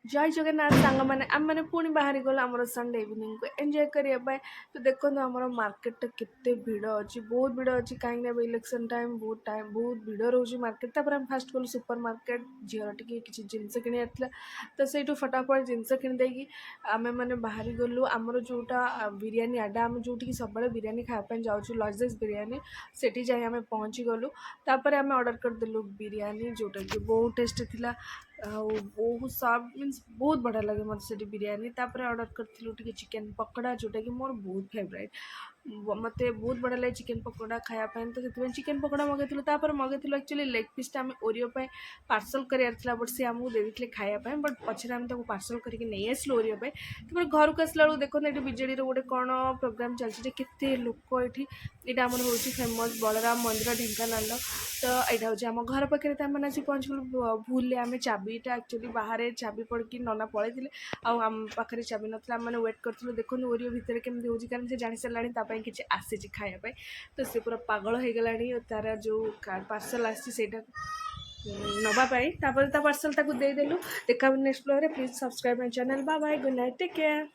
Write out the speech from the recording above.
जय जगन्नाथ सांग मैंने आम मैंने पुणी बाहर गलु आम संडे इवनिंग को एंजॉय करने तो देखो आम मार्केट केते भीड़ अच्छी बहुत भीड़ अच्छी कहीं इलेक्शन बहुत भीड़ रोज मार्केट आम फास्ट गलु सुपर मार्केट झीर टे कि जिनस कि तो से फटाफट जिनस कि आम मैंने बाहरी गलु आमर जोटा बिरियानी आडा आम जो सब बिरियानी खायापी जाऊँ लजेस बिरियानी सेठी जाए आम पहुँची गलु तापर आम ऑर्डर करदेलु बिरियानी जोटा कि बहुत टेस्ट थिला बहुत सब मीन्स बहुत बढ़िया लगे मतलब से बिरियानी तापर ऑर्डर करूँ टे चिकेन पकोड़ा जोटा कि मोर बहुत फेवरेट मत बहुत बढ़िया लगे चिकेन पकोड़ा खायापी तो से चिकेन पकोड़ा मगेलु तापर मगेलु एक्चुअली लेग पीसटा आम ओरियो पार्सल करार बट सी आमको देते खायापी बट पचर आम पार्सल करके नहीं आसलु ओरियो तापर घर को आसला देखो ये विजेडी गोटे कौन प्रोग्राम चलती केते लोक ये आम हूँ फेमस बलराम मंदिर ढेଙ୍କାନାଳ तो यहाँ हूँ आम घर पाखे आसी पहुँचलु भूल आम चाबीटा एक्चुअली बाहर चाबी पड़ी नना पलैते आम पाखे चाबी नाला आम मैंने वेट करूँ देखो ओरियो भितर केमती हो कारण से जानी सारे कि आसी खायापी तो सी पूरा पागल हो गला तार जो पार्सल आसटा नापाई पार्सल देदेलु देखा नेक्स्ट ब्लॉग रे please subscribe my channel bye bye good night take care.